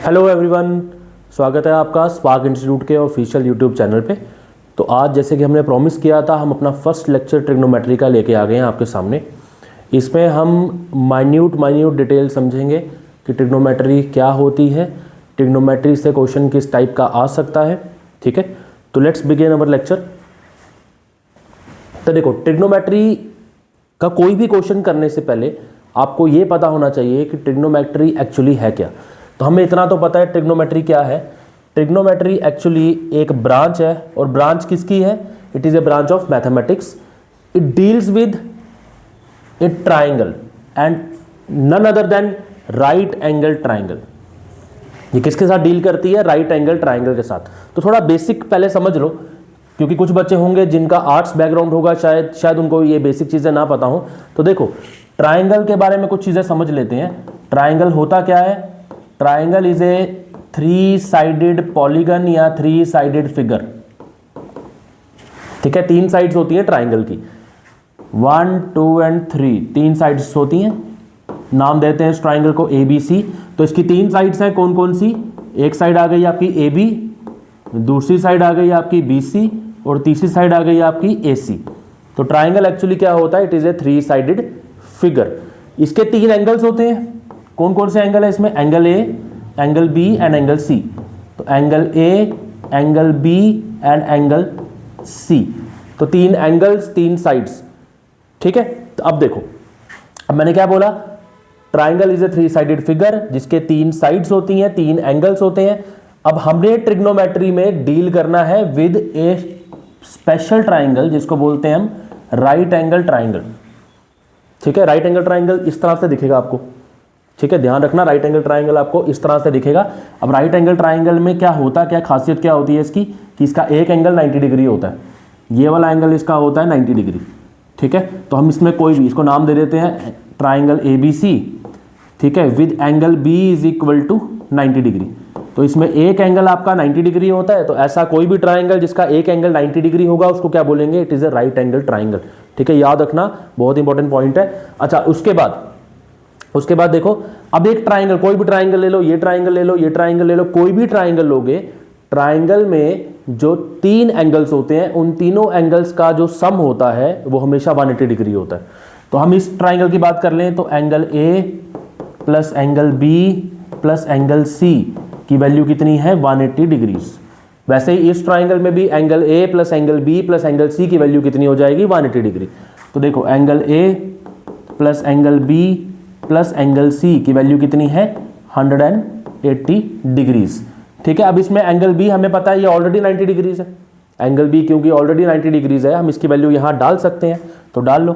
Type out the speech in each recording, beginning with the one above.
Hello everyone, स्वागत है आपका स्पार्क इंस्टीट्यूट के ऑफिशियल यूट्यूब चैनल पे। तो आज जैसे कि हमने प्रॉमिस किया था, हम अपना फर्स्ट लेक्चर ट्रिग्नोमेट्री का लेके आ गए हैं आपके सामने। इसमें हम माइन्यूट डिटेल समझेंगे कि ट्रिग्नोमेट्री क्या होती है, ट्रिग्नोमेट्री से क्वेश्चन किस टाइप का आ सकता है। ठीक है, तो लेट्स बिगिन अवर लेक्चर। तो देखो, ट्रिग्नोमेट्री का कोई भी क्वेश्चन करने से पहले आपको ये पता होना चाहिए कि ट्रिग्नोमेट्री एक्चुअली है क्या। तो हमें इतना तो पता है ट्रिग्नोमेट्री क्या है। ट्रिग्नोमेट्री एक्चुअली एक ब्रांच है, और ब्रांच किसकी है? It is a branch of mathematics. It deals with a triangle and none other than right angle triangle. ये किसके साथ डील करती है? राइट एंगल ट्राइंगल के साथ। तो थोड़ा बेसिक पहले समझ लो, क्योंकि कुछ बच्चे होंगे जिनका आर्ट्स बैकग्राउंड होगा, शायद उनको ये बेसिक चीजें ना पता हो। तो देखो, ट्राइंगल के बारे में कुछ चीजें समझ लेते हैं। ट्राइंगल होता क्या है? Triangle is a 3 sided polygon या 3 साइडेड फिगर। ठीक है, 3 साइड्स होती हैं ट्राइंगल की, 1, 2 एंड 3, 3 साइड्स होती हैं। नाम देते हैं इस ट्राइंगल को ABC। तो इसकी 3 साइड्स हैं, कौन कौन सी? एक साइड आ गई आपकी AB, दूसरी साइड आ गई आपकी BC, और तीसरी साइड आ गई आपकी AC। तो ट्राइंगल एक्चुअली क्या होता है? It is A 3 sided figure. इसके 3 एंगल्स होते हैं। कौन कौन से एंगल है इसमें? Angle A, angle B and angle C। तो angle A, angle B and angle C। तो 3 एंगल्स, 3 साइड्स। ठीक है, तो अब देखो, अब मैंने क्या बोला? Triangle is a 3 sided figure जिसके 3 साइड्स होती हैं, 3 एंगल्स होते हैं। अब हमने ट्रिग्नोमेट्री में डील करना है विद ए स्पेशल ट्राइंगल जिसको बोलते हैं हम राइट एंगल ट्राइंगल। ठीक है, राइट एंगल ट्राइंगल इस तरह से दिखेगा आपको। ठीक है, ध्यान रखना, राइट एंगल ट्राइंगल आपको इस तरह से दिखेगा। अब राइट एंगल ट्राइंगल में क्या होता, क्या खासियत क्या होती है इसकी, कि इसका एक एंगल 90 डिग्री होता है। ये वाला एंगल इसका होता है 90 डिग्री। ठीक है, तो हम इसमें कोई भी, इसको नाम दे देते हैं ट्राइंगल ABC। ठीक है, with angle B is equal to 90 degree. तो इसमें एक एंगल आपका 90 डिग्री होता है। तो ऐसा कोई भी ट्राइंगल जिसका एक एंगल 90 डिग्री होगा उसको क्या बोलेंगे? It is A right angle triangle. ठीक है, याद रखना, बहुत इंपॉर्टेंट पॉइंट है। अच्छा, उसके बाद देखो, अब एक ट्राइंगल, कोई भी ट्राइंगल ले लो, ये ट्राइंगल ले लो, ये ट्राइंगल ले लो, कोई भी ट्राइंगल लोगे, ट्राइंगल में जो 3 एंगल्स होते हैं, उन तीनों एंगल्स का जो सम होता है वो हमेशा 180 डिग्री होता है। तो हम इस ट्राइंगल की बात कर लें तो angle A plus angle B plus angle C की वैल्यू कितनी है? 180 डिग्रीज। वैसे ही इस ट्राइंगल में भी angle A plus angle B plus angle C की वैल्यू कितनी हो जाएगी? 180 डिग्री। तो देखो, angle A plus angle B plus angle C की वैल्यू कितनी है? 180 डिग्रीज। ठीक है, अब इसमें एंगल B हमें पता है ये ऑलरेडी 90 डिग्रीज है। एंगल B क्योंकि ऑलरेडी 90 डिग्रीज है, हम इसकी वैल्यू यहाँ डाल सकते हैं, तो डाल लो।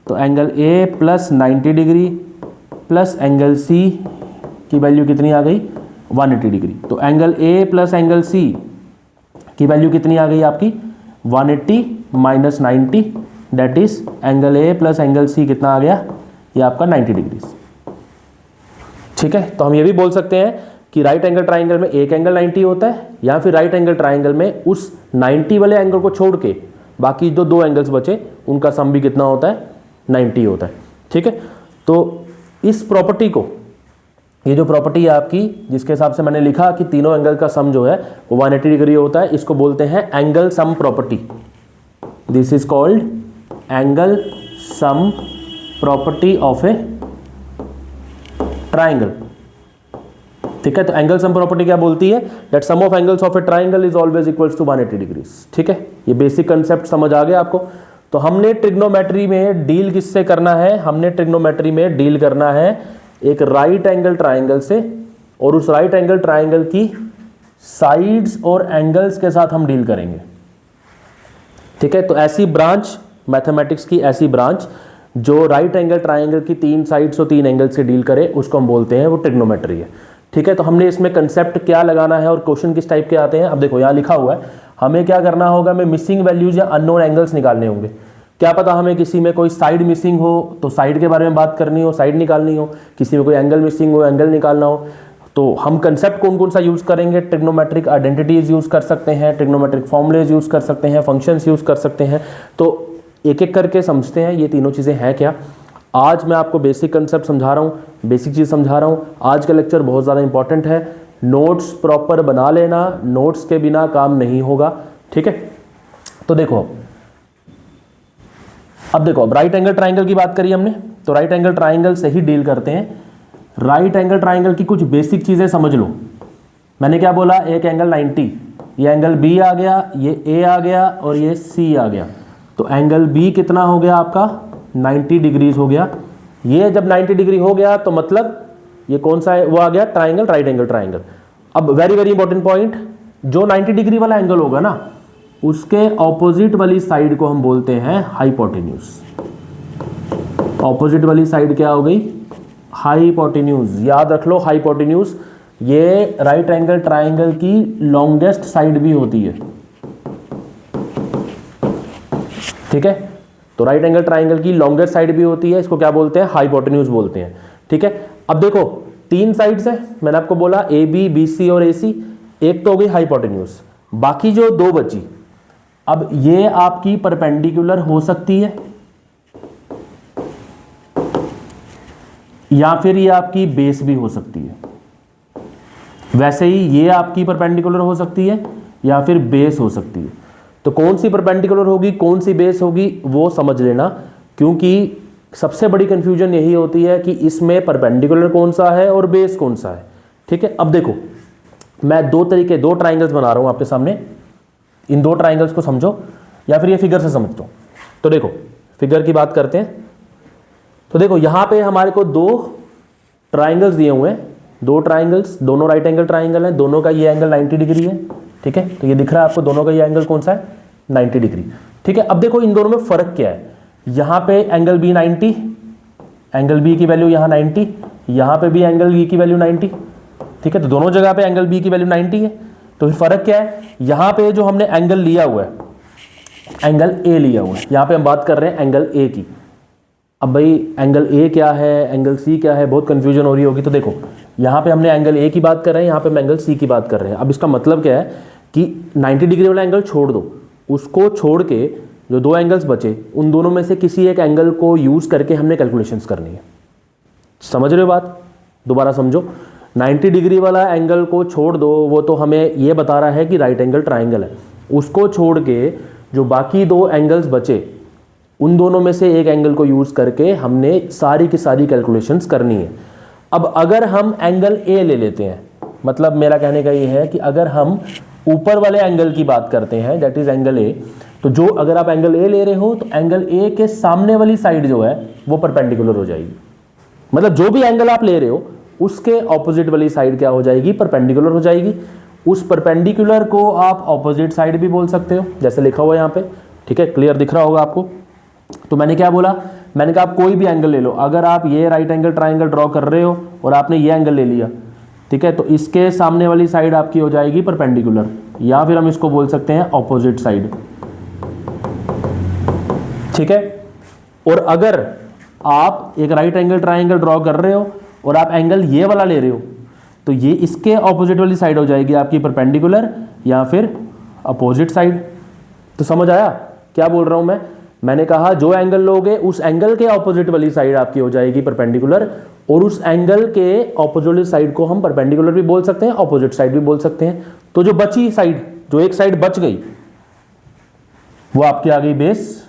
तो angle A plus 90 degree plus angle C की वैल्यू कितनी आ गई? 180 डिग्री। तो angle A plus angle C की वैल्यू कितनी आ गई आपकी? 180 minus 90, that is angle A plus angle C कितना आ गया? ये आपका 90 डिग्रीज। ठीक है, तो हम ये भी बोल सकते हैं कि राइट एंगल ट्राइंगल में एक एंगल 90 होता है, या फिर राइट एंगल ट्राइंगल में उस 90 वाले एंगल को छोड़ के बाकी जो 2 एंगल्स बचे उनका सम भी कितना होता है? 90 होता है। ठीक है, तो इस प्रॉपर्टी को, ये जो प्रॉपर्टी है आपकी, जिसके हिसाब से मैंने लिखा कि तीनों एंगल का सम जो है वो 180 डिग्री होता है, इसको बोलते हैं angle sum property. This is called angle sum property of a triangle. ठीक है, तो एंगल सम प्रॉपर्टी क्या बोलती है? That sum of angles of a triangle is always equals to 180 degrees. ठीक है, ये बेसिक कंसेप्ट समझ आ गया आपको। तो हमने ट्रिग्नोमेट्री में डील किससे करना है? हमने ट्रिग्नोमेट्री में डील करना है एक राइट एंगल ट्राइंगल से, और उस राइट एंगल ट्राइंगल की साइड्स और एंगल्स के साथ हम डील करेंगे। ठीक है, तो ऐसी ब्रांच, मैथमेटिक्स की ऐसी ब्रांच जो राइट एंगल ट्राइंगल की 3 साइड्स और 3 एंगल से डील करे, उसको हम बोलते हैं वो ट्रिग्नोमेट्री है। ठीक है, तो हमने इसमें कंसेप्ट क्या लगाना है और क्वेश्चन किस टाइप के आते हैं। अब देखो, यहाँ लिखा हुआ है, हमें क्या करना होगा? हमें मिसिंग वैल्यूज या अननोन एंगल्स निकालने होंगे। क्या पता हमें किसी में कोई साइड मिसिंग हो तो साइड के बारे में बात करनी हो, साइड निकालनी हो, किसी में कोई एंगल मिसिंग हो, एंगल निकालना हो। तो हम कंसेप्ट कौन कौन सा यूज करेंगे? ट्रिग्नोमेट्रिक आइडेंटिटीज यूज कर सकते हैं, ट्रिग्नोमेट्रिक फॉर्मुलेज यूज कर सकते हैं, फंक्शंस यूज कर सकते हैं। तो एक एक करके समझते हैं ये तीनों चीज़ें हैं क्या। आज मैं आपको बेसिक कंसेप्ट समझा रहा हूँ, बेसिक चीज़ समझा रहा हूँ। आज का लेक्चर बहुत ज़्यादा इंपॉर्टेंट है। नोट्स प्रॉपर बना लेना, नोट्स के बिना काम नहीं होगा, ठीक है। तो देखो अब देखो, अब राइट एंगल ट्राइंगल की बात करी हमने, तो राइट एंगल ट्राइंगल से ही डील करते हैं। राइट एंगल ट्राइंगल की कुछ बेसिक चीजें समझ लो। मैंने क्या बोला, एक एंगल 90, ये एंगल बी आ गया, ये ए आ गया और ये सी आ गया, तो एंगल बी कितना हो गया आपका 90 डिग्रीज हो गया। ये जब 90 डिग्री हो गया तो मतलब ये कौन सा है, वो आ गया ट्राइंगल, राइट एंगल ट्राइंगल। अब वेरी वेरी इंपॉर्टेंट पॉइंट, जो 90 डिग्री वाला एंगल होगा ना, उसके ऑपोजिट वाली साइड को हम बोलते हैं हाइपोटेन्यूज। ऑपोजिट वाली साइड क्या हो गई, हाइपोटेन्यूज। याद रख लो, हाइपोटेन्यूज ये राइट एंगल ट्राइंगल की लॉन्गेस्ट साइड भी होती है, ठीक है। तो राइट एंगल ट्राइंगल की लॉन्गेस्ट साइड भी होती है, इसको क्या बोलते हैं, हाइपोटेन्यूज बोलते हैं, ठीक है। अब देखो 3 साइड्स है, मैंने आपको बोला ए बी, बी सी और ए सी, एक तो हो गई हाइपोटेन्यूज, बाकी जो 2 बची, अब ये आपकी परपेंडिकुलर हो सकती है या फिर ये आपकी बेस भी हो सकती है। वैसे ही ये आपकी परपेंडिकुलर हो सकती है या फिर बेस हो सकती है। तो कौन सी परपेंडिकुलर होगी, कौन सी बेस होगी, वो समझ लेना, क्योंकि सबसे बड़ी कंफ्यूजन यही होती है कि इसमें परपेंडिकुलर कौन सा है और बेस कौन सा है, ठीक है। अब देखो मैं 2 ट्राइंगल्स बना रहा हूं आपके सामने, इन 2 ट्राइंगल्स को समझो या फिर ये फिगर से समझ लो। तो देखो फिगर की बात करते हैं, तो देखो यहां पे हमारे को 2 ट्राइंगल्स दिए हुए हैं, 2 ट्राइंगल्स, दोनों राइट एंगल ट्राइंगल है, दोनों का ये एंगल 90 डिग्री है, ठीक है। तो ये दिख रहा है आपको, दोनों का ये एंगल कौन सा है, 90 डिग्री, ठीक है। अब देखो इन दोनों में फर्क क्या है, यहां पे एंगल बी 90, एंगल बी की वैल्यू यहां 90, यहां पे भी एंगल बी की वैल्यू 90, ठीक है। तो दोनों जगह पे एंगल बी की वैल्यू 90 है। तो फिर फर्क क्या है, यहां पे जो हमने एंगल लिया हुआ है, एंगल ए लिया हुआ है, यहां पे हम बात कर रहे हैं एंगल ए की। अब भाई एंगल ए क्या है, एंगल सी क्या है, बहुत कंफ्यूजन हो रही होगी। तो देखो यहाँ पे हमने एंगल ए की बात कर रहे हैं, यहाँ पे हम एंगल सी की बात कर रहे हैं। अब इसका मतलब क्या है कि 90 डिग्री वाला एंगल छोड़ दो, उसको छोड़ के जो 2 एंगल्स बचे, उन दोनों में से किसी एक एंगल को यूज करके हमने कैलकुलेशंस करनी है। समझ रहे हो बात, दोबारा समझो। 90 डिग्री वाला एंगल को छोड़ दो, वो तो हमें ये बता रहा है कि राइट एंगल ट्राइंगल है। उसको छोड़ के जो बाकी 2 एंगल्स बचे, उन दोनों में से एक एंगल को यूज करके हमने सारी की सारी कैलकुलेशंस करनी है। अब अगर हम एंगल ए ले लेते हैं, मतलब मेरा कहने का ये है कि अगर हम ऊपर वाले एंगल की बात करते हैं, दैट इज एंगल ए, तो जो अगर आप एंगल ए ले रहे हो तो एंगल ए के सामने वाली साइड जो है वो परपेंडिकुलर हो जाएगी। मतलब जो भी एंगल आप ले रहे हो उसके ऑपोजिट वाली साइड क्या हो जाएगी, परपेंडिकुलर हो जाएगी। उस परपेंडिकुलर को आप ऑपोजिट साइड भी बोल सकते हो, जैसे लिखा हुआ है यहाँ पे, ठीक है, क्लियर दिख रहा होगा आपको। तो मैंने क्या बोला, मैंने कहा आप कोई भी एंगल ले लो, अगर आप ये राइट एंगल ट्राइंगल ड्रॉ कर रहे हो और आपने ये एंगल ले लिया, ठीक है, तो इसके सामने वाली साइड आपकी हो जाएगी परपेंडिकुलर, या फिर हम इसको बोल सकते हैं ऑपोजिट साइड, ठीक है। और अगर आप एक राइट एंगल ट्राइंगल ड्रॉ कर रहे हो और आप एंगल ये वाला ले रहे हो, तो ये इसके ऑपोजिट वाली साइड हो जाएगी आपकी परपेंडिकुलर या फिर अपोजिट साइड। तो समझ आया क्या बोल रहा हूं मैं? मैंने कहा जो एंगल लोगे उस एंगल के ऑपोजिट वाली साइड आपकी हो जाएगी परपेंडिकुलर, और उस एंगल के ऑपोजिट वाली साइड को हम परपेंडिकुलर भी बोल सकते हैं, ऑपोजिट साइड भी बोल सकते हैं। तो जो बची साइड, जो एक साइड बच गई, वो आपकी आ गई बेस,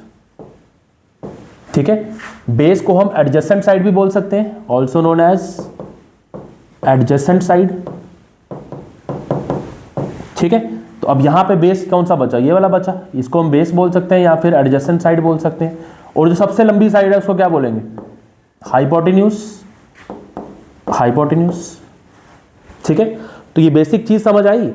ठीक है। बेस को हम एडजेसेंट साइड भी बोल सकते हैं, also known as adjacent side, ठीक है। तो अब यहां पे बेस कौन सा बचा, ये वाला बचा, इसको हम बेस बोल सकते हैं या फिर एडजेसेंट साइड बोल सकते हैं। और जो सबसे लंबी साइड है उसको क्या बोलेंगे, हाइपोटेन्यूज, हाइपोटेन्यूज, ठीक है। तो ये बेसिक चीज समझ आई,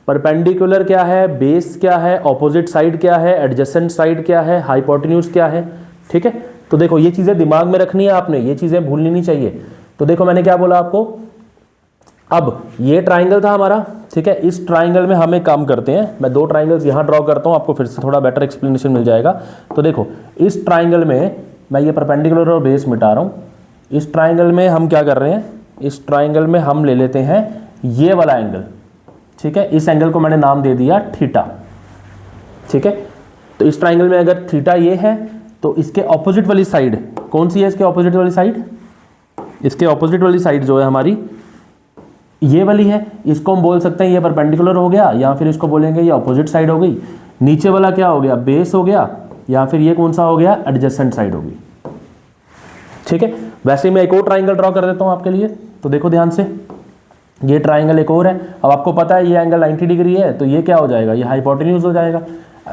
परपेंडिकुलर क्या है, बेस क्या है, ऑपोजिट साइड क्या है, एडजेसेंट साइड क्या है, हाइपोटेन्यूज क्या है, ठीक है। तो देखो ये चीजें दिमाग में रखनी है आपने, ये चीजें भूलनी नहीं चाहिए। तो देखो मैंने क्या बोला आपको, अब ये ट्राइंगल था हमारा, ठीक है। इस ट्राइंगल में हम एक काम करते हैं, मैं 2 ट्राइंगल्स यहां ड्रॉ करता हूं, आपको फिर से थोड़ा बेटर एक्सप्लेनेशन मिल जाएगा। तो देखो इस ट्राइंगल में मैं ये परपेंडिकुलर और बेस मिटा रहा हूं। इस ट्राइंगल में हम क्या कर रहे हैं, इस ट्राइंगल में हम ले लेते हैं ये वाला एंगल, ठीक है। इस एंगल को मैंने नाम दे दिया थीटा, ठीक है। तो इस ट्राइंगल में अगर थीटा ये है, तो इसके ऑपोजिट वाली साइड कौन सी है, इसके ऑपोजिट वाली साइड, इसके ऑपोजिट वाली साइड जो है हमारी ये वाली है, इसको हम बोल सकते हैं ये परपेंडिकुलर हो गया, या फिर इसको बोलेंगे ये अपोजिट साइड हो गई। नीचे वाला क्या हो गया, बेस हो गया, या फिर ये कौन सा हो गया, एडजेसेंट साइड होगी। ठीक है, वैसे मैं एक और ट्राइंगल ड्रॉ कर देता हूं आपके लिए, तो देखो ध्यान से, ये ट्राइंगल एक और है। अब आपको पता है ये एंगल 90 डिग्री है, तो ये क्या हो जाएगा, ये हाइपोटेन्यूज हो जाएगा।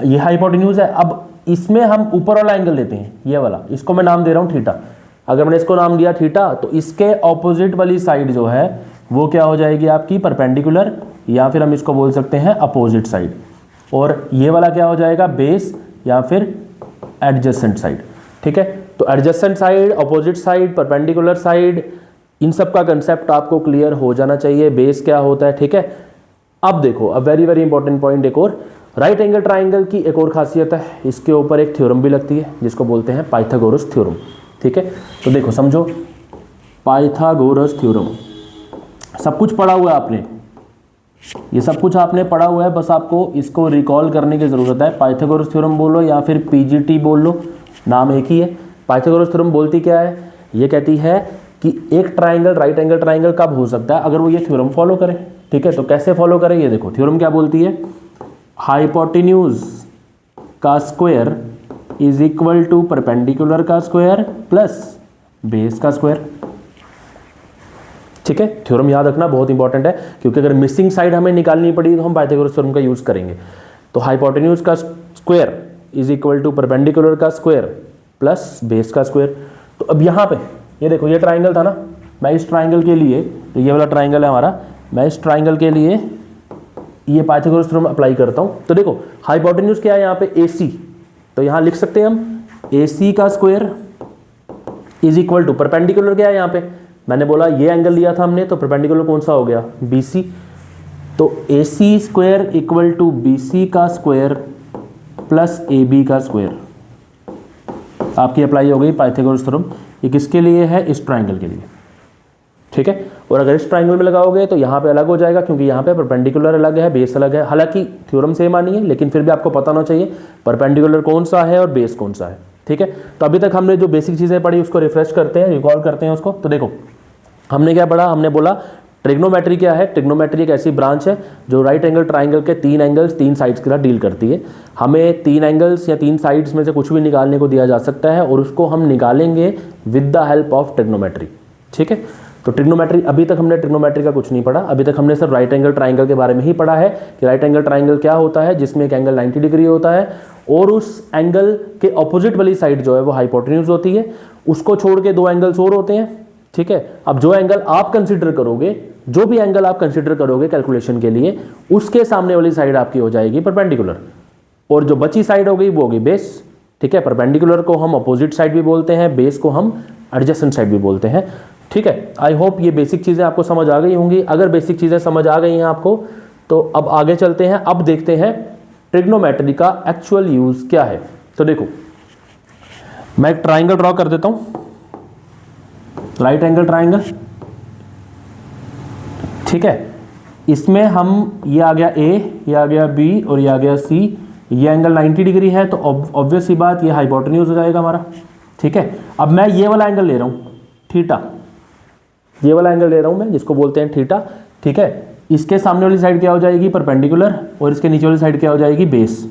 ये हाइपोटेन्यूज है। अब इसमें हम ऊपर वाला एंगल लेते हैं, ये वाला, इसको मैं नाम दे रहा हूं थीटा। अगर मैंने इसको नाम दिया थीटा, तो इसके ऑपोजिट वाली साइड जो है वो क्या हो जाएगी आपकी, परपेंडिकुलर, या फिर हम इसको बोल सकते हैं अपोजिट साइड। और ये वाला क्या हो जाएगा, बेस या फिर एडजेसेंट साइड। ठीक है, तो adjacent side, opposite side, perpendicular side, इन सब का कंसेप्ट आपको क्लियर हो जाना चाहिए, बेस क्या होता है। ठीक है, अब देखो, अब वेरी वेरी इंपॉर्टेंट पॉइंट एक और, राइट एंगल ट्राइंगल की एक और खासियत है, इसके ऊपर एक थ्योरम भी लगती है जिसको बोलते हैं पाइथागोरस थ्योरम। ठीक है, तो देखो समझो, पाइथागोरस थ्योरम सब कुछ पढ़ा हुआ है आपने, ये सब कुछ आपने पढ़ा हुआ है, बस आपको इसको रिकॉल करने की ज़रूरत है। पाइथागोरस थ्योरम बोलो या फिर पीजीटी बोल लो, नाम एक ही है। पाइथागोरस थ्योरम बोलती क्या है, ये कहती है कि एक ट्राइंगल राइट एंगल ट्राइंगल कब हो सकता है, अगर वो ये थ्योरम फॉलो करे। ठीक है, तो कैसे फॉलो करे, ये देखो थ्योरम क्या बोलती है, हाइपोटेन्यूज का square is equal to perpendicular का स्क्वायर प्लस बेस का स्क्वायर। ठीक है, थ्योरम याद रखना बहुत इंपॉर्टेंट है, क्योंकि अगर मिसिंग साइड हमें निकालनी पड़ी तो हम पाइथागोरस थ्योरम का यूज करेंगे। तो हाइपोटेन्यूज का square is equal to perpendicular का स्क्वायर प्लस बेस का स्क्वायर। तो अब यहाँ पे ये देखो, ये ट्राइंगल था ना, मैं इस ट्राइंगल के लिए, तो ये वाला ट्राइंगल है हमारा, मैं इस ट्राइंगल के लिए ये पाइथागोरस थ्योरम अप्लाई करता हूँ। तो देखो हाइपोटेन्यूज क्या है यहाँ पे, AC, तो यहाँ लिख सकते हैं हम AC का square is equal to, perpendicular क्या है यहाँ पे, मैंने बोला ये एंगल लिया था हमने, तो परपेंडिकुलर कौन सा हो गया, BC, तो AC square equal to BC का स्क्वायर प्लस AB का स्क्वायर। आपकी अप्लाई हो गई पाइथागोरस थ्योरम। ये किसके लिए है, इस ट्राइंगल के लिए। ठीक है, और अगर इस ट्राइंगल में लगाओगे तो यहाँ पे अलग हो जाएगा, क्योंकि यहाँ पे परपेंडिकुलर अलग है, बेस अलग है। हालांकि थ्योरम सेम आनी है, लेकिन फिर भी आपको पता होना चाहिए परपेंडिकुलर कौन सा है और बेस कौन सा है। ठीक है, तो अभी तक हमने जो बेसिक चीज़ें पढ़ी उसको रिफ्रेश करते हैं, रिकॉल करते हैं उसको। तो देखो हमने क्या पढ़ा, हमने बोला ट्रिग्नोमेट्री क्या है। ट्रिग्नोमेट्री एक ऐसी ब्रांच है जो राइट एंगल ट्राइंगल के 3 एंगल्स 3 साइड्स के साथ डील करती है। हमें 3 एंगल्स या 3 साइड्स में से कुछ भी निकालने को दिया जा सकता है, और उसको हम निकालेंगे with the help of trigonometry. ठीक है, तो ट्रिग्नोमेट्री, अभी तक हमने ट्रिग्नोमेट्री का कुछ नहीं पढ़ा, अभी तक हमने सिर्फ राइट एंगल ट्राइंगल के बारे में ही पढ़ा है कि राइट एंगल ट्राइंगल क्या होता है, जिसमें एक एंगल 90 डिग्री होता है और उस एंगल के ऑपोजिट वाली साइड जो है वो हाइपोटेन्यूज होती है। उसको छोड़ के 2 एंगल्स और होते हैं। ठीक है, अब जो एंगल आप कंसिडर करोगे, जो भी एंगल आप कंसिडर करोगे कैलकुलेशन के लिए, उसके सामने वाली साइड आपकी हो जाएगी परपेंडिकुलर, और जो बची साइड हो गई वो होगी बेस। ठीक है, परपेंडिकुलर को हम अपोजिट साइड भी बोलते हैं, बेस को हम एडजेसेंट साइड भी बोलते हैं। ठीक है, आई होप ये बेसिक चीज़ें आपको समझ आ गई होंगी। अगर बेसिक चीज़ें समझ आ गई हैं आपको, तो अब आगे चलते हैं। अब देखते हैं ट्रिग्नोमेट्री का एक्चुअल यूज क्या है। तो देखो मैं एक ट्राइंगल ड्रॉ कर देता हूं, राइट एंगल ट्राइंगल। ठीक है, इसमें हम, ये आ गया A, ये आ गया B और ये आ गया C। ये एंगल 90 डिग्री है, तो ऑब्वियस सी बात ये हाइपोटेन्यूज हो जाएगा हमारा। ठीक है, अब मैं ये वाला एंगल ले रहा हूं थीटा, ये वाला एंगल ले रहा हूं मैं, जिसको बोलते हैं थीटा। ठीक है, इसके सामने वाली साइड क्या हो जाएगी, परपेंडिकुलर, और इसके नीचे वाली साइड क्या हो जाएगी, बेस।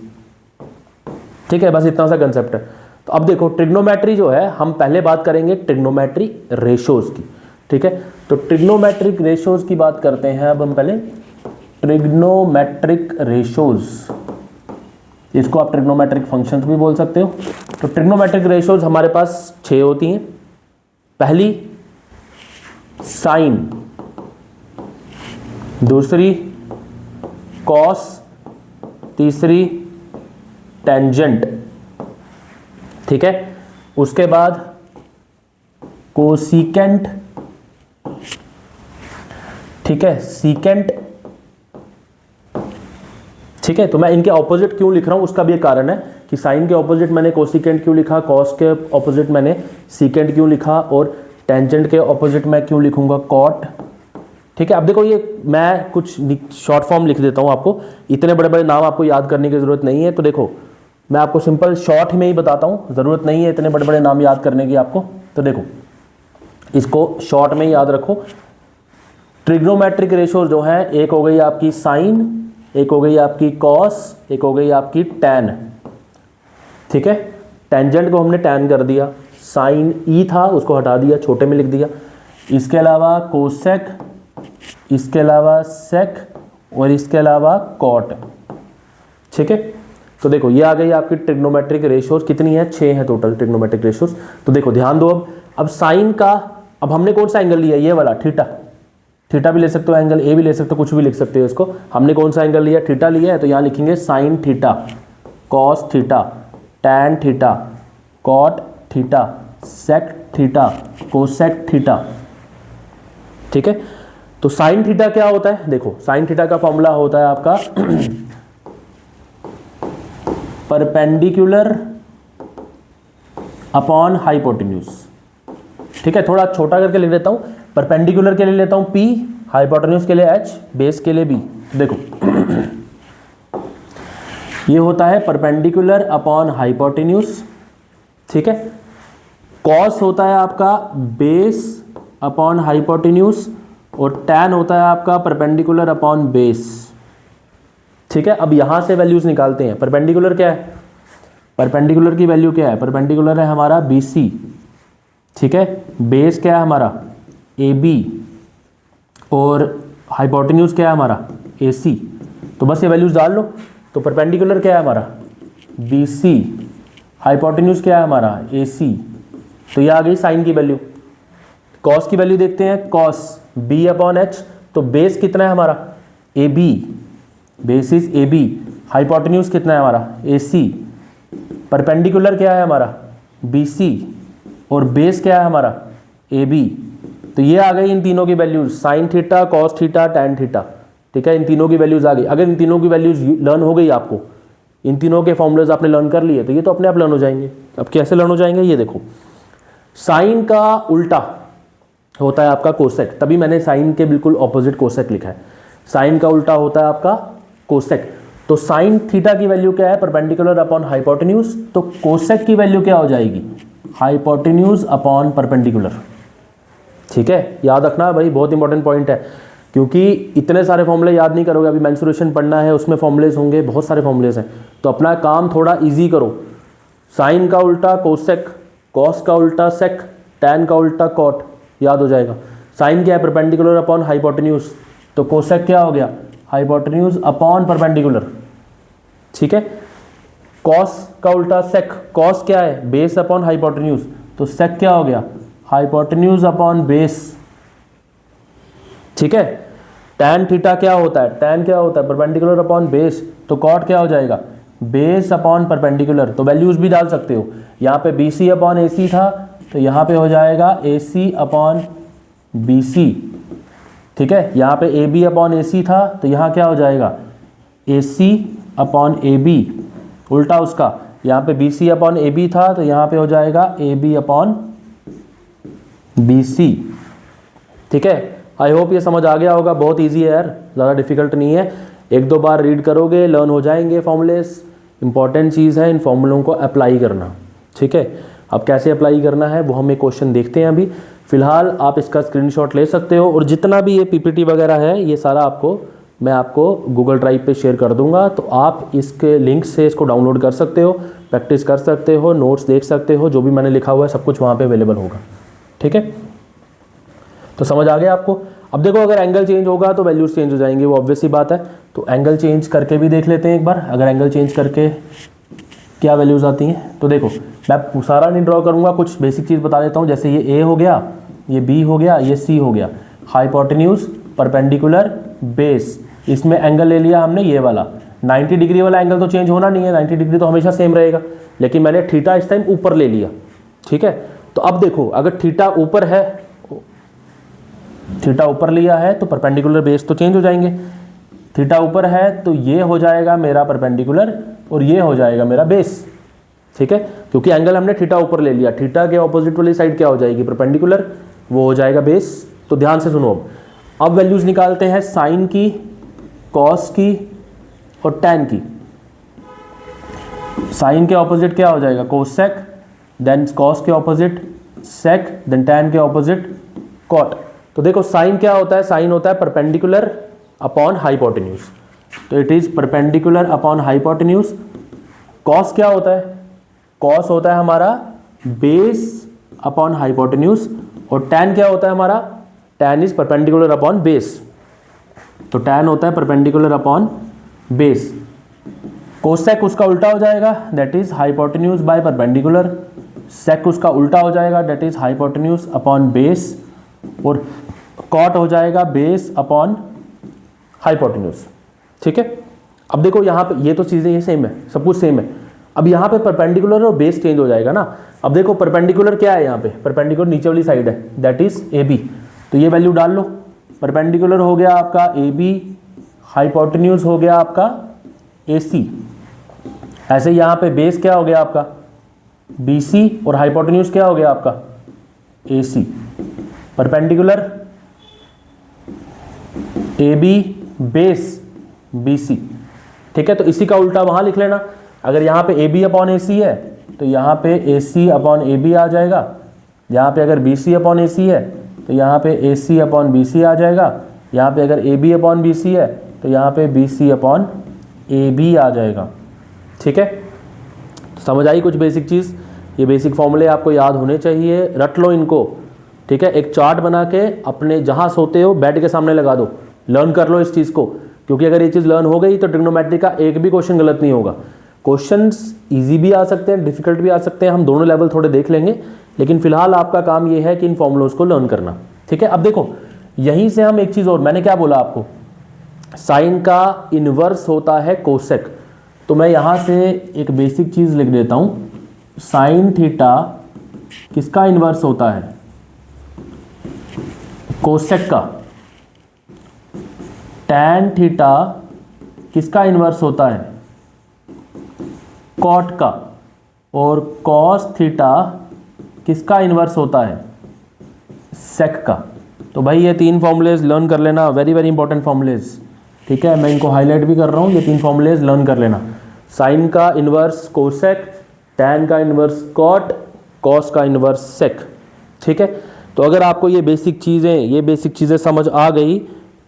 ठीक है, बस इतना सा कंसेप्ट है। तो अब देखो ट्रिग्नोमेट्री जो है, हम पहले बात करेंगे ट्रिग्नोमेट्री रेशोज की। ठीक है, तो ट्रिग्नोमेट्रिक रेशोज की बात करते हैं अब हम पहले। ट्रिग्नोमेट्रिक रेशोज, इसको आप ट्रिग्नोमेट्रिक फंक्शंस भी बोल सकते हो। तो ट्रिग्नोमेट्रिक रेशोज हमारे पास 6 होती हैं। पहली साइन, दूसरी कॉस, तीसरी टेंजेंट। ठीक है, उसके बाद कोसिकेंट। ठीक है, सीकेंट। ठीक है, तो मैं इनके ऑपोजिट क्यों लिख रहा हूं, उसका भी एक कारण है कि साइन के ऑपोजिट मैंने कोसिकेंट क्यों लिखा, कॉस के ऑपोजिट मैंने सीकेंट क्यों लिखा, और टेंजेंट के ऑपोजिट मैं क्यों लिखूंगा, कॉट। ठीक है, अब देखो ये मैं कुछ शॉर्ट फॉर्म लिख देता हूं आपको, इतने बड़े बड़े नाम आपको याद करने की जरूरत नहीं है। तो देखो मैं आपको सिंपल शॉर्ट में ही बताता हूं, जरूरत नहीं है इतने बड़े बड़े नाम याद करने की आपको। तो देखो इसको शॉर्ट में ही याद रखो। ट्रिग्नोमेट्रिक रेशो जो है, एक हो गई आपकी साइन, एक हो गई आपकी कॉस, एक हो गई आपकी टैन। ठीक है, टेंजेंट को हमने टैन कर दिया, साइन ई था उसको हटा दिया, छोटे में लिख दिया। इसके अलावा कोसेक, इसके अलावा सेक और इसके अलावा कॉट। ठीक है, तो देखो ये आ गई आपकी ट्रिग्नोमेट्रिक रेशोज, कितनी है, 6 है टोटल ट्रिग्नोमेट्रिक रेशोज। तो देखो ध्यान दो, अब साइन का, अब हमने कौन सा एंगल लिया, ये वाला थीटा। थीटा भी ले सकते हो, एंगल ए भी ले सकते हो, कुछ भी लिख सकते हो इसको। हमने कौन सा एंगल लिया, थीटा लिया है, तो यहाँ लिखेंगे sine theta, cos theta, tan theta, cot theta, sec theta, cosec theta. ठीक है, तो साइन थीटा क्या होता है, देखो साइन थीटा का फॉर्मूला होता है आपका परपेंडिकुलर अपॉन हाइपोटेन्यूज। ठीक है, थोड़ा छोटा करके लिख लेता हूं, परपेंडिकुलर के लिए लेता हूं P, हाइपोटेन्यूज के लिए H, बेस के लिए B। देखो ये होता है परपेंडिकुलर अपॉन हाइपोटेन्यूज। ठीक है, कॉस होता है आपका बेस अपॉन हाइपोटेन्यूज और टैन होता है आपका परपेंडिकुलर अपॉन बेस। ठीक है, अब यहां से वैल्यूज निकालते हैं। परपेंडिकुलर क्या है, परपेंडिकुलर की वैल्यू क्या है, परपेंडिकुलर है हमारा BC। ठीक है, बेस क्या है हमारा AB और हाइपोटेन्यूज क्या है हमारा AC। तो बस ये वैल्यूज डाल लो। तो परपेंडिकुलर क्या है हमारा BC, हाइपोटेन्यूज क्या है हमारा AC। तो ये आ गई साइन की वैल्यू। कॉस की वैल्यू देखते हैं, कॉस B अपॉन H। तो बेस कितना है हमारा AB, बेसिस AB, हाइपोटेन्यूज कितना है हमारा AC, परपेंडिकुलर क्या है हमारा BC और बेस क्या है हमारा AB। तो ये आ गई इन तीनों की values, sign theta, cos theta, tan theta. ठीक है, इन तीनों की वैल्यूज आ गई। अगर इन तीनों की वैल्यूज लर्न हो गई आपको, इन तीनों के फॉर्मूलेज आपने लर्न कर लिए, तो ये तो अपने आप लर्न हो जाएंगे। अब कैसे लर्न हो जाएंगे, ये देखो, साइन का उल्टा होता है आपका कोसेक, तभी मैंने साइन के बिल्कुल ऑपोजिट कोसेक लिखा है। साइन का उल्टा होता है आपका कोसेक। तो साइन थीटा की वैल्यू क्या है, परपेंडिकुलर अपॉन हाइपोटेन्यूज। तो कोसेक की वैल्यू क्या हो जाएगी, हाइपोटेन्यूज अपॉन परपेंडिकुलर। ठीक है, याद रखना भाई, बहुत इंपॉर्टेंट पॉइंट है, क्योंकि इतने सारे फॉर्मूले याद नहीं करोगे। अभी मेंसुरेशन पढ़ना है, उसमें फॉर्मूलेज होंगे, बहुत सारे फॉर्मूलेज हैं, तो अपना काम थोड़ा इजी करो। साइन का उल्टा कोसेक, कॉस का उल्टा सेक, टैन का उल्टा कॉट, याद हो जाएगा। साइन क्या है, परपेंडिकुलर अपॉन हाइपोटेन्यूज। तो कोसेक क्या हो गया, हाइपोटेन्यूज अपॉन परपेंडिकुलर। ठीक है, कॉस का उल्टा सेक, कॉस क्या है, बेस अपॉन हाइपोटेन्यूज। तो सेक क्या हो गया, हाइपोटेन्यूज अपॉन बेस। ठीक है, टैन थीटा क्या होता है, टैन क्या होता है, परपेंडिकुलर अपॉन बेस। तो कॉट क्या हो जाएगा, बेस अपॉन परपेंडिकुलर। तो वैल्यूज भी डाल सकते हो, यहाँ पे BC अपॉन AC था, तो यहाँ पे हो जाएगा AC अपॉन BC। ठीक है, यहाँ पे AB अपॉन AC था, तो यहाँ क्या हो जाएगा, AC अपॉन AB। उल्टा उसका, यहाँ पे BC अपॉन AB था, तो यहाँ पे हो जाएगा AB अपॉन BC। ठीक है, आई होप ये समझ आ गया होगा। बहुत इजी है यार, ज़्यादा डिफिकल्ट नहीं है। एक दो बार रीड करोगे लर्न हो जाएंगे फॉर्मूलेस। इंपॉर्टेंट चीज़ है इन फॉर्मूलों को अप्लाई करना। ठीक है, अब कैसे अप्लाई करना है वो हम एक क्वेश्चन देखते हैं। अभी फिलहाल आप इसका स्क्रीनशॉट ले सकते हो, और जितना भी ये PPT वगैरह है ये सारा आपको मैं आपको गूगल ड्राइव पे शेयर कर दूंगा, तो आप इसके लिंक से इसको डाउनलोड कर सकते हो, प्रैक्टिस कर सकते हो, नोट्स देख सकते हो, जो भी मैंने लिखा हुआ है सब कुछ वहाँ पे अवेलेबल होगा। ठीक है, तो समझ आ गया आपको। अब देखो, अगर एंगल चेंज होगा तो वैल्यूज चेंज हो जाएंगे, वो ऑब्वियस सी बात है। तो एंगल चेंज करके भी देख लेते हैं एक बार, अगर एंगल चेंज करके क्या वैल्यूज आती हैं। तो देखो, मैं सारा नहीं ड्रॉ करूँगा, कुछ बेसिक चीज़ बता देता हूँ। जैसे ये A हो गया, ये B हो गया, ये C हो गया। हाइपोटेन्यूज, परपेंडिकुलर, बेस, इसमें एंगल ले लिया हमने ये वाला। 90 डिग्री वाला एंगल तो चेंज होना नहीं है, 90 डिग्री तो हमेशा सेम रहेगा, लेकिन मैंने थीटा इस टाइम ऊपर ले लिया। ठीक है, तो अब देखो, अगर थीटा ऊपर है, थीटा ऊपर लिया है तो परपेंडिकुलर बेस तो चेंज हो जाएंगे। थीटा ऊपर है तो ये हो जाएगा मेरा परपेंडिकुलर और ये हो जाएगा मेरा बेस। ठीक है, क्योंकि एंगल हमने थीटा ऊपर ले लिया। थीटा के ऑपोजिट वाली साइड क्या हो जाएगी, परपेंडिकुलर, वो हो जाएगा बेस। तो ध्यान से सुनो, अब वैल्यूज निकालते हैं साइन की, कॉस की और टैन की। साइन के ऑपोजिट क्या हो जाएगा, कोसेक, देन कॉस के ऑपोजिट सेक, देन टैन के ऑपोजिट कॉट। तो देखो साइन क्या होता है, साइन होता है परपेंडिकुलर अपॉन हाइपोटेन्यूज, तो it is perpendicular upon hypotenuse. Cos क्या होता है, कॉस होता है हमारा बेस अपॉन हाइपोटेन्यूज, और टैन क्या होता है हमारा, tan is perpendicular upon base, तो टैन होता है परपेंडिकुलर अपॉन बेस। कोसेक उसका उल्टा हो जाएगा, that is hypotenuse by perpendicular. Sec उसका उल्टा हो जाएगा, that is hypotenuse upon base, और कॉट हो जाएगा बेस अपॉन हाइपोटेन्यूज। ठीक है, अब देखो यहाँ पे ये तो चीज़ें ये सेम है, सब कुछ सेम है। अब यहाँ पे परपेंडिकुलर और बेस चेंज हो जाएगा ना। अब देखो परपेंडिकुलर क्या है, यहाँ पे परपेंडिकुलर नीचे वाली साइड है, दैट इज ए बी, तो ये वैल्यू डाल लो। परपेंडिकुलर हो गया आपका ए बी, हाइपोटेन्यूज हो गया आपका ए सी। ऐसे यहाँ पे बेस क्या हो गया आपका बी सी, और हाइपोटेन्यूज क्या हो गया आपका A C. Perpendicular A B base B C. ठीक है, तो इसी का उल्टा वहां लिख लेना। अगर यहाँ पे ए बी अपॉन ए सी है तो यहाँ पे ए सी अपॉन ए बी आ जाएगा। यहाँ पे अगर बी सी अपॉन ए सी है तो यहाँ पे ए सी अपॉन बी सी आ जाएगा। यहाँ पे अगर A B upon B C है तो यहाँ पे B C upon A B आ जाएगा। ठीक है, तो समझ आई कुछ बेसिक चीज़। ये बेसिक फॉर्मूले आपको याद होने चाहिए, रट लो इनको। ठीक है, एक चार्ट बना के अपने जहाँ सोते हो बेड के सामने लगा दो, लर्न कर लो इस चीज़ को, क्योंकि अगर ये चीज़ लर्न हो गई तो ट्रिग्नोमेट्री का एक भी क्वेश्चन गलत नहीं होगा। क्वेश्चंस इजी भी आ सकते हैं, डिफिकल्ट भी आ सकते हैं, हम दोनों लेवल थोड़े देख लेंगे, लेकिन फिलहाल आपका काम ये है कि इन फॉर्मूलोज को लर्न करना। ठीक है, अब देखो यहीं से हम एक चीज़ और, मैंने क्या बोला आपको, साइन का इनवर्स होता है कोसेक। तो मैं यहाँ से एक बेसिक चीज़ लिख देता हूँ, साइन थीटा किसका इनवर्स होता है, कोसेक का। टैन थीटा किसका इनवर्स होता है, कॉट का। और कॉस थीटा किसका इनवर्स होता है, सेक का। तो भाई ये तीन फॉर्मूलेज लर्न कर लेना, वेरी वेरी इंपॉर्टेंट फॉर्मूलेज। ठीक है, मैं इनको हाईलाइट भी कर रहा हूँ, ये तीन फॉर्मूलेज लर्न कर लेना। साइन का इनवर्स कोसेक, टैन का इनवर्स कॉट, कॉस का इनवर्स सेक। ठीक है, तो अगर आपको ये बेसिक चीज़ें समझ आ गई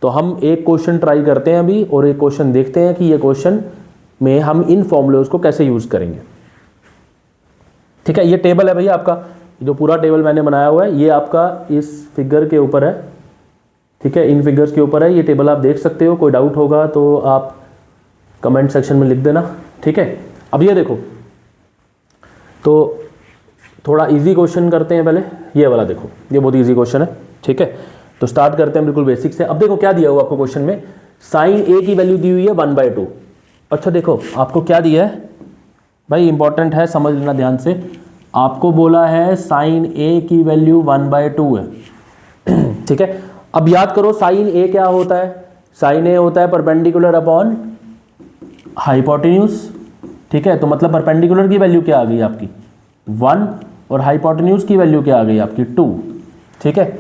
तो हम एक क्वेश्चन ट्राई करते हैं अभी, और एक क्वेश्चन देखते हैं कि ये क्वेश्चन में हम इन फॉर्मूलेज को कैसे यूज़ करेंगे। ठीक है, ये टेबल है भैया आपका, जो पूरा टेबल मैंने बनाया हुआ है ये आपका इस फिगर के ऊपर है। ठीक है, इन फिगर्स के ऊपर है ये टेबल, आप देख सकते हो। कोई डाउट होगा तो आप कमेंट सेक्शन में लिख देना। ठीक है, अब ये देखो, तो थोड़ा इजी क्वेश्चन करते हैं पहले। ये वाला देखो, ये बहुत इजी क्वेश्चन है। ठीक है, तो स्टार्ट करते हैं बिल्कुल बेसिक से। अब देखो क्या दिया हुआ आपको क्वेश्चन में, साइन ए की वैल्यू दी हुई है 1/2। अच्छा देखो आपको क्या दिया है भाई, इंपॉर्टेंट है, समझ लेना ध्यान से। आपको बोला है साइन ए की वैल्यू 1/2 है। ठीक है, अब याद करो साइन ए क्या होता है, साइन ए होता है परपेंडिकुलर अपॉन हाइपोटेन्यूज। ठीक है, तो मतलब परपेंडिकुलर की वैल्यू क्या आ गई आपकी 1, और हाइपोटेन्यूज की वैल्यू क्या आ गई आपकी 2। ठीक है,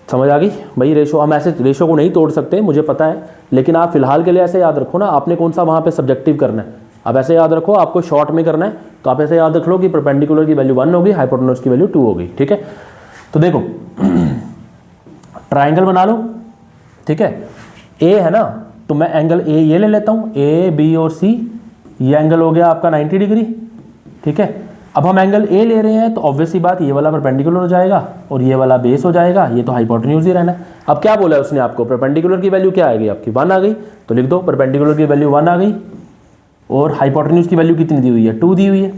समझ आ गई भाई। रेशो, हम ऐसे रेशो को नहीं तोड़ सकते मुझे पता है, लेकिन आप फिलहाल के लिए ऐसे याद रखो ना, आपने कौन सा वहाँ पे सब्जेक्टिव करना है, आप ऐसे याद रखो। आपको शॉर्ट में करना है तो आप ऐसे याद रख लो कि परपेंडिकुलर की वैल्यू 1 होगी, हाइपोटेन्यूज की वैल्यू 2 होगी। ठीक है, तो देखो ट्राइंगल बना लो। ठीक है, ए है ना, तो मैं एंगल ए ये ले लेता हूँ, ए बी और सी, ये एंगल हो गया आपका 90 डिग्री। ठीक है, अब हम एंगल ए ले रहे हैं तो ऑब्वियसली बात ये वाला परपेंडिकुलर हो जाएगा और ये वाला बेस हो जाएगा, ये तो हाइपोटेन्यूज ही रहना है। अब क्या बोला है उसने आपको, परपेंडिकुलर की वैल्यू क्या आएगी आपकी 1 आ गई, तो लिख दो परपेंडिकुलर की वैल्यू 1 आ गई, और हाइपोटेन्यूज की वैल्यू कितनी दी हुई है 2 दी हुई है।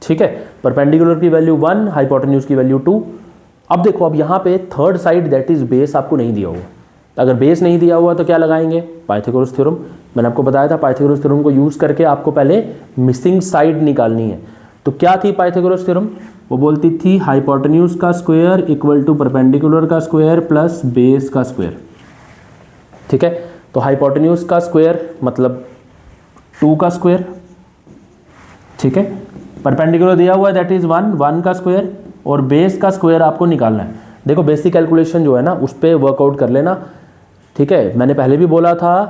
ठीक है, परपेंडिकुलर की वैल्यू 1, हाइपोटेन्यूज की वैल्यू 2। अब देखो, अब यहाँ पे third side that is base आपको नहीं दिया हुआ। अगर बेस नहीं दिया हुआ तो क्या लगाएंगे, पाइथागोरस थ्योरम। मैंने आपको बताया था पाइथागोरस थ्योरम को यूज करके आपको पहले मिसिंग साइड निकालनी है। तो क्या थी पाइथागोरस थ्योरम, वो बोलती थी हाइपोटेन्यूज का स्क्वायर इक्वल टू परपेंडिकुलर का स्क्वायर प्लस बेस का स्क्वायर। ठीक है, तो हाइपोटेन्यूज का स्क्वायर मतलब 2 का स्क्वायर। ठीक है, परपेंडिकुलर दिया हुआ है दैट इज 1 का स्क्वायर, और बेस का स्क्वायर आपको निकालना है। देखो बेसिक कैलकुलेशन जो है ना उस पर वर्कआउट कर लेना। ठीक है, मैंने पहले भी बोला था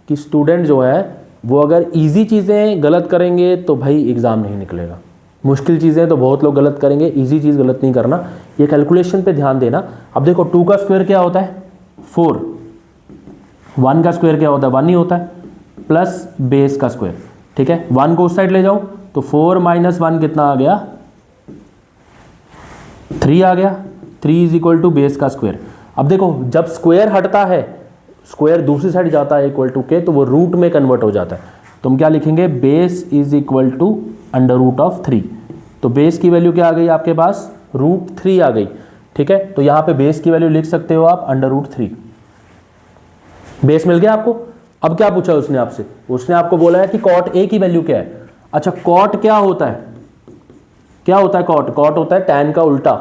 कि स्टूडेंट जो है वो अगर इजी चीज़ें गलत करेंगे तो भाई एग्ज़ाम नहीं निकलेगा। मुश्किल चीज़ें तो बहुत लोग गलत करेंगे, इजी चीज़ गलत नहीं करना। ये कैलकुलेशन पे ध्यान देना। अब देखो 2 का स्क्वायर क्या होता है 4, 1 का स्क्वायर क्या होता है 1 ही होता है, प्लस बेस का स्क्वायर। ठीक है, 1 को उस साइड ले जाओ तो 4 माइनस 1 कितना आ गया 3 आ गया। 3 इज इक्वल टू बेस का स्क्वायर। अब देखो जब स्क्वायर हटता है, स्क्वायर दूसरी साइड जाता है इक्वल टू के, तो वो रूट में कन्वर्ट हो जाता है। तो हम क्या लिखेंगे, base is equal to under root of 3। तो बेस की वैल्यू क्या आ गई आपके पास, √3 आ गई। ठीक है, तो यहाँ पे बेस की वैल्यू लिख सकते हो आप √3। बेस मिल गया आपको। अब क्या पूछा उसने आपसे, उसने आपको बोला है कि कॉट ए की वैल्यू क्या है। अच्छा, कॉट क्या होता है, क्या होता है कॉट, कॉट होता है टैन का उल्टा।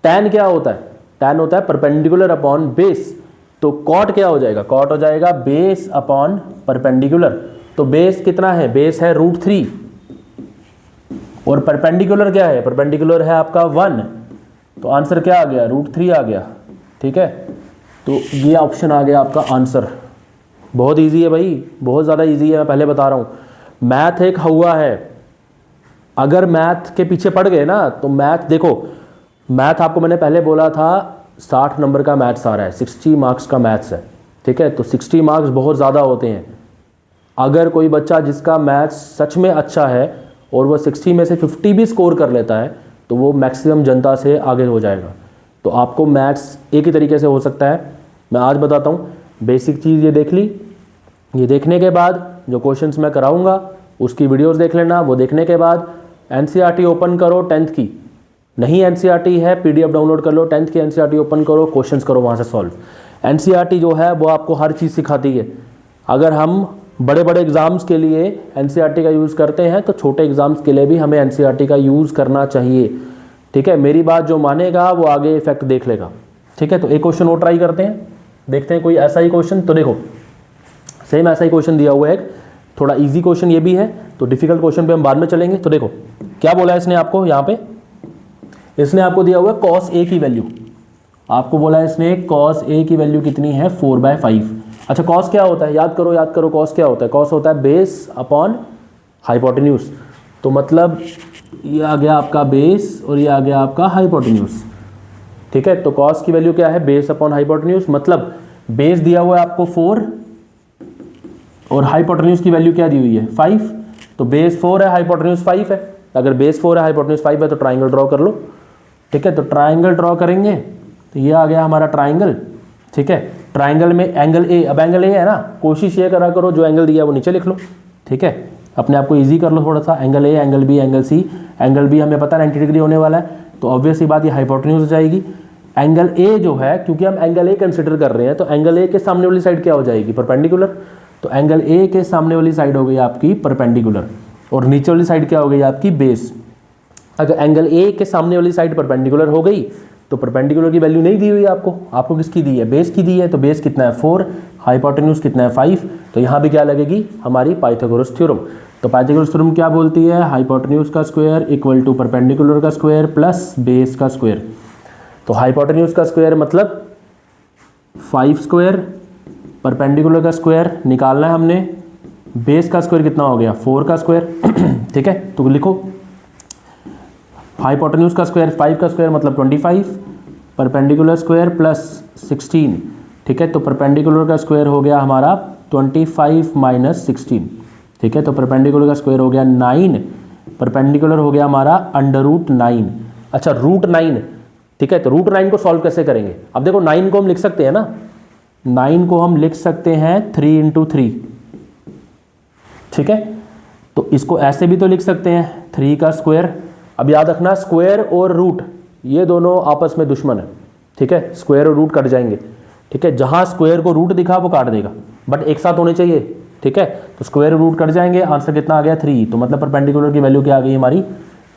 टैन क्या होता है, टैन होता है परपेंडिकुलर अपॉन बेस। तो कॉट क्या हो जाएगा, कॉट हो जाएगा बेस अपॉन परपेंडिकुलर। तो बेस कितना है, बेस है √3 और परपेंडिकुलर क्या है, परपेंडिकुलर है आपका 1। तो आंसर क्या आ गया, √3 आ गया। ठीक है, तो ये ऑप्शन आ गया आपका आंसर। बहुत इजी है भाई, बहुत ज़्यादा इजी है, मैं पहले बता रहा हूँ। मैथ एक हुआ है, अगर मैथ के पीछे पड़ गए ना तो मैथ देखो, मैथ आपको मैंने पहले बोला था 60 नंबर का मैथ्स आ रहा है, 60 मार्क्स का मैथ्स है। ठीक है, तो 60 मार्क्स बहुत ज़्यादा होते हैं। अगर कोई बच्चा जिसका मैथ्स सच में अच्छा है और वह 60 में से 50 भी स्कोर कर लेता है तो वो मैक्सिमम जनता से आगे हो जाएगा। तो आपको मैथ्स एक ही तरीके से हो सकता है, मैं आज बताता हूँ। बेसिक चीज़ ये देख ली, ये देखने के बाद जो क्वेश्चंस मैं कराऊंगा उसकी वीडियोस देख लेना। वो देखने के बाद एनसीईआरटी ओपन करो 10th की, नहीं एनसीईआरटी है पीडीएफ डाउनलोड कर लो, 10th की एनसीईआरटी ओपन करो, क्वेश्चंस करो वहाँ से सॉल्व। एनसीईआरटी जो है वो आपको हर चीज़ सिखाती है। अगर हम बड़े बड़े एग्जाम्स के लिए एनसीईआरटी का यूज़ करते हैं तो छोटे एग्जाम्स के लिए भी हमें एनसीईआरटी का यूज़ करना चाहिए। ठीक है, मेरी बात जो मानेगा वो आगे इफेक्ट देख लेगा। ठीक है, तो एक क्वेश्चन और ट्राई करते हैं, देखते हैं कोई ऐसा ही क्वेश्चन। तो देखो सेम ऐसा ही क्वेश्चन दिया हुआ है, एक थोड़ा इजी क्वेश्चन ये भी है, तो डिफिकल्ट क्वेश्चन पे हम बाद में चलेंगे। तो देखो क्या बोला है इसने आपको, यहाँ पे इसने आपको दिया हुआ है cos A की वैल्यू, आपको बोला है इसने cos A की वैल्यू कितनी है 4/5। अच्छा, cos क्या होता है, याद करो याद करो, cos क्या होता है, cos होता है बेस अपॉन हाइपोटेन्यूज। तो मतलब ये आ गया आपका बेस और ये आ गया आपका हाइपोटेन्यूज। ठीक है, तो cos की वैल्यू क्या है, बेस अपॉन हाइपोटेन्यूज। मतलब बेस दिया हुआ है आपको 4 और हाइपोटेन्यूज की वैल्यू क्या दी हुई है 5। तो बेस 4 है, हाइपोटेन्यूज 5 है। अगर बेस 4 है, हाइपोटेन्यूज 5 है, तो ट्राइंगल ड्रॉ कर लो। ठीक है, तो ट्राइंगल ड्रॉ करेंगे तो ये आ गया हमारा ट्राइंगल। ठीक है, ट्राइंगल में एंगल ए, अब एंगल ए है ना, कोशिश ये करा करो जो एंगल दिया वो नीचे लिख लो। ठीक है, अपने आप को ईजी कर लो थोड़ा सा। Angle A, angle B, angle C. Angle B हमें पता है 90 डिग्री होने वाला है, तो ऑब्वियस ही बात ये हाइपोटेन्यूज हो जाएगी। एंगल ए जो है, क्योंकि हम एंगल ए कंसिडर कर रहे हैं, तो एंगल ए के सामने वाली साइड क्या हो जाएगी, परपेंडिकुलर। तो एंगल ए के सामने वाली साइड हो गई आपकी परपेंडिकुलर और नीचे वाली साइड क्या हो गई आपकी बेस। अगर एंगल ए के सामने वाली साइड परपेंडिकुलर हो गई तो परपेंडिकुलर की वैल्यू नहीं दी हुई आपको, आपको किसकी दी है, बेस की दी है। तो बेस कितना है 4, हाइपोटेन्यूज कितना है 5। तो यहाँ भी क्या लगेगी हमारी पाइथागोरस थ्योरम। तो पाइथागोरस थ्योरम क्या बोलती है, हाइपोटेन्यूज का स्क्वायर इक्वल टू परपेंडिकुलर का स्क्वायर प्लस बेस का स्क्वायर। तो हाइपोटेन्यूज का स्क्वायर मतलब 5 स्क्वायर, परपेंडिकुलर का स्क्वायर निकालना है हमने, बेस का स्क्वायर कितना हो गया 4 का स्क्वायर। ठीक है, तो लिखो हाइपोटेन्यूज का स्क्वायर 5 का स्क्वायर मतलब 25, परपेंडिकुलर स्क्वायर प्लस 16। ठीक है, तो परपेंडिकुलर का स्क्वायर हो गया हमारा 25 माइनस 16। ठीक है, तो परपेंडिकुलर का स्क्वायर हो गया 9, परपेंडिकुलर हो गया हमारा √9। अच्छा, √9। ठीक है, तो √9 को सॉल्व कैसे करेंगे। अब देखो 9 को हम लिख सकते हैं ना, 9 को हम लिख सकते हैं 3 × 3। ठीक है, तो इसको ऐसे भी तो लिख सकते हैं 3 का स्क्वायर। अब याद रखना स्क्वायर और रूट ये दोनों आपस में दुश्मन है। ठीक है, स्क्वायर और रूट कट जाएंगे। ठीक है, जहां स्क्वायर को रूट दिखा वो काट देगा, बट एक साथ होने चाहिए। ठीक है, तो स्क्वायर और रूट कट जाएंगे, आंसर कितना आ गया 3। तो मतलब परपेंडिकुलर की वैल्यू क्या आ गई हमारी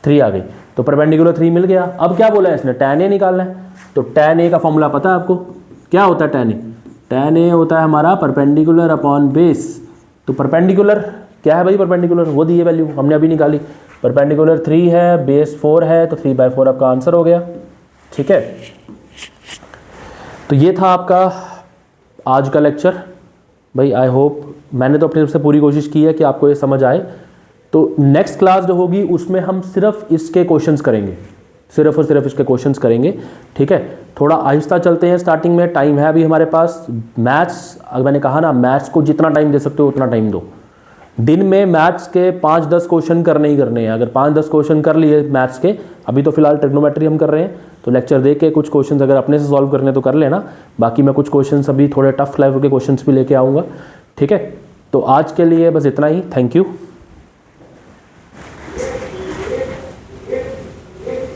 3 आ गई। तो परपेंडिकुलर 3 मिल गया। अब क्या बोला है इसने, tan a निकालना है। तो tan a का फॉर्मूला पता है आपको, क्या होता है tan a, tan a होता है हमारा परपेंडिकुलर अपॉन बेस। तो परपेंडिकुलर क्या है भाई, परपेंडिकुलर वो दी है वैल्यू हमने अभी निकाली, परपेंडिकुलर 3 है, बेस 4 है, तो 3/4 आपका आंसर हो गया। ठीक है, तो ये था आपका आज का लेक्चर। भाई आई होप मैंने तो अपनी तरफ से पूरी कोशिश की है कि आपको ये समझ आए। तो नेक्स्ट क्लास जो होगी उसमें हम सिर्फ इसके क्वेश्चंस करेंगे, सिर्फ और सिर्फ इसके क्वेश्चंस करेंगे, ठीक है। थोड़ा आहिस्ता चलते हैं, स्टार्टिंग में टाइम है अभी हमारे पास। मैथ्स, अगर मैंने कहा ना, मैथ्स को जितना टाइम दे सकते हो उतना टाइम दो। दिन में मैथ्स के 5-10 क्वेश्चन करने ही करने हैं। अगर 5-10 क्वेश्चन कर लिए मैथ्स के, अभी तो फिलहाल ट्रिग्नोमेट्री हम कर रहे हैं, तो लेक्चर देख के कुछ क्वेश्चंस अगर अपने से सॉल्व करने तो कर लेना। बाकी मैं कुछ क्वेश्चंस अभी थोड़े टफ लेवल के क्वेश्चंस भी लेके आऊँगा, ठीक है। तो आज के लिए बस इतना ही, थैंक यू।